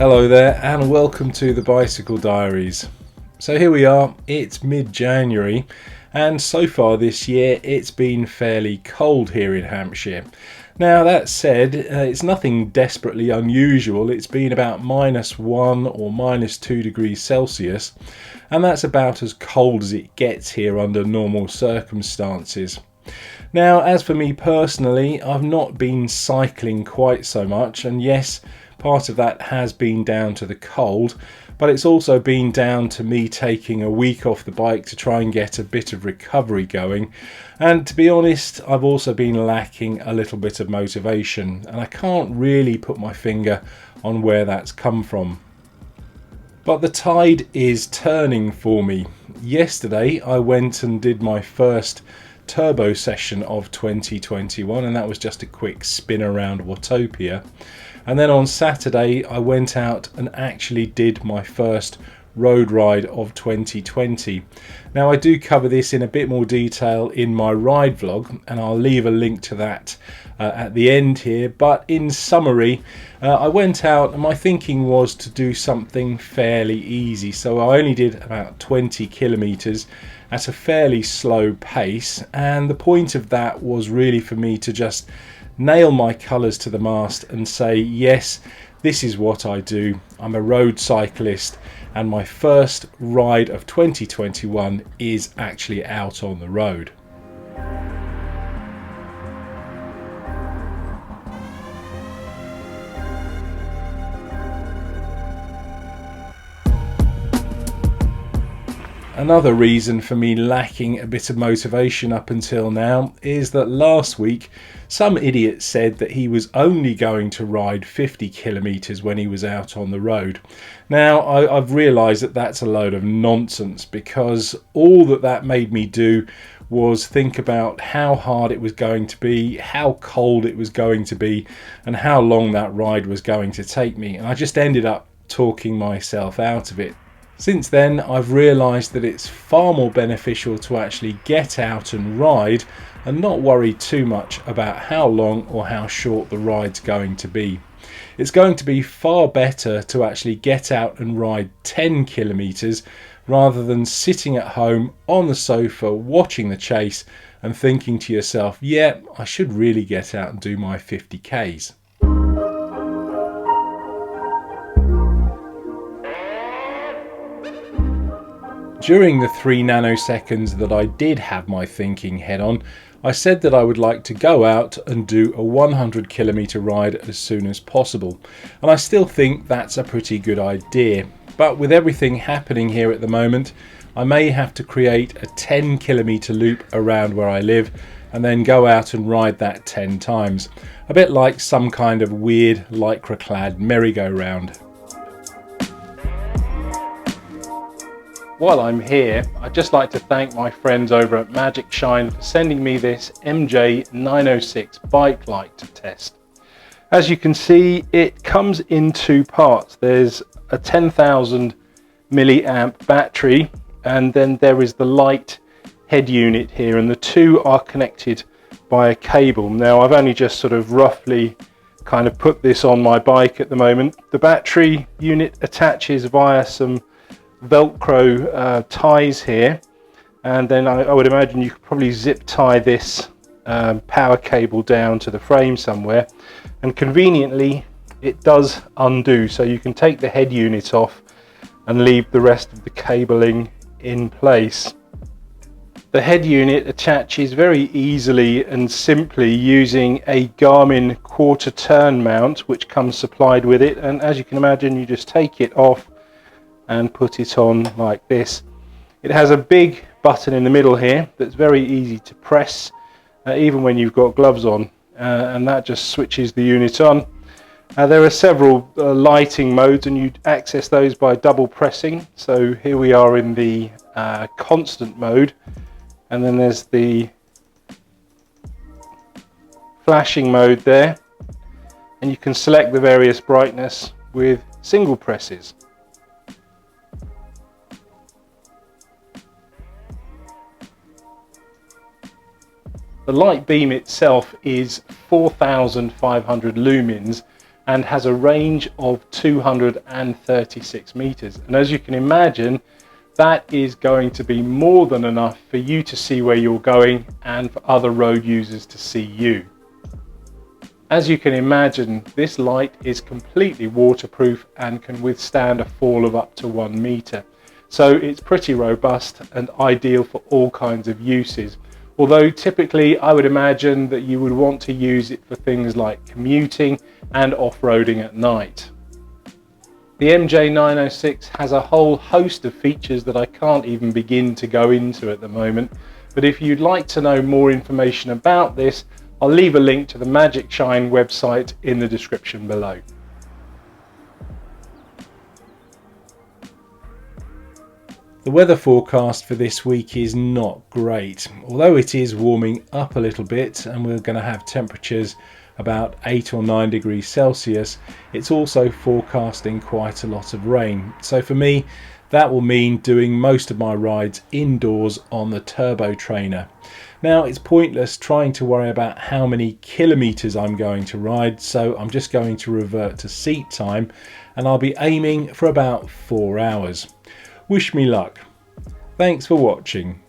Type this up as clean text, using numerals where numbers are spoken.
Hello there and welcome to the Bicycle Diaries. So here we are, it's mid-January and so far this year it's been fairly cold here in Hampshire. Now that said, it's nothing desperately unusual. It's been about -1 or -2 degrees Celsius, and that's about as cold as it gets here under normal circumstances. Now, as for me personally, I've not been cycling quite so much, and yes, part of that has been down to the cold, but it's also been down to me taking a week off the bike to try and get a bit of recovery going. And to be honest, I've also been lacking a little bit of motivation, and I can't really put my finger on where that's come from. But the tide is turning for me. Yesterday I went and did my first turbo session of 2021, and that was just a quick spin around Watopia. And then on Saturday I went out and actually did my first road ride of 2020. Now I do cover this in a bit more detail in my ride vlog, and I'll leave a link to that at the end here, but in summary, I went out and my thinking was to do something fairly easy, so I only did about 20 kilometers at a fairly slow pace, and the point of that was really for me to just nail my colours to the mast and say, yes, this is what I do. I'm a road cyclist, and my first ride of 2021 is actually out on the road. Another reason for me lacking a bit of motivation up until now is that last week some idiot said that he was only going to ride 50 kilometers when he was out on the road. Now I've realised that that's a load of nonsense, because all that made me do was think about how hard it was going to be, how cold it was going to be, and how long that ride was going to take me, and I just ended up talking myself out of it. Since then, I've realised that it's far more beneficial to actually get out and ride and not worry too much about how long or how short the ride's going to be. It's going to be far better to actually get out and ride 10 kilometres rather than sitting at home on the sofa watching the chase and thinking to yourself, yeah, I should really get out and do my 50Ks. During the 3 nanoseconds that I did have my thinking head on, I said that I would like to go out and do a 100 kilometre ride as soon as possible, and I still think that's a pretty good idea. But with everything happening here at the moment, I may have to create a 10 kilometre loop around where I live and then go out and ride that 10 times, a bit like some kind of weird lycra clad merry-go-round. While I'm here, I'd just like to thank my friends over at Magicshine for sending me this MJ906 bike light to test. As you can see, it comes in 2 parts. There's a 10,000 milliamp battery, and then there is the light head unit here, and the two are connected by a cable. Now I've only just sort of roughly kind of put this on my bike at the moment. The battery unit attaches via some Velcro ties here, and then I would imagine you could probably zip tie this power cable down to the frame somewhere, and conveniently it does undo, so you can take the head unit off and leave the rest of the cabling in place. The head unit attaches very easily and simply using a Garmin quarter turn mount which comes supplied with it, and as you can imagine, you just take it off and put it on like this. It has a big button in the middle here that's very easy to press even when you've got gloves on, and that just switches the unit on. There are several lighting modes, and you access those by double pressing. So here we are in the constant mode, and then there's the flashing mode there, and you can select the various brightness with single presses. The light beam itself is 4,500 lumens, and has a range of 236 meters. And as you can imagine, that is going to be more than enough for you to see where you're going and for other road users to see you. As you can imagine, this light is completely waterproof and can withstand a fall of up to 1 meter. So it's pretty robust and ideal for all kinds of uses. Although typically I would imagine that you would want to use it for things like commuting and off-roading at night. The MJ906 has a whole host of features that I can't even begin to go into at the moment, but if you'd like to know more information about this, I'll leave a link to the Magicshine website in the description below. The weather forecast for this week is not great, although it is warming up a little bit and we're going to have temperatures about 8 or 9 degrees Celsius. It's also forecasting quite a lot of rain. So for me, that will mean doing most of my rides indoors on the turbo trainer. Now it's pointless trying to worry about how many kilometers I'm going to ride, so I'm just going to revert to seat time and I'll be aiming for about 4 hours. Wish me luck. Thanks for watching.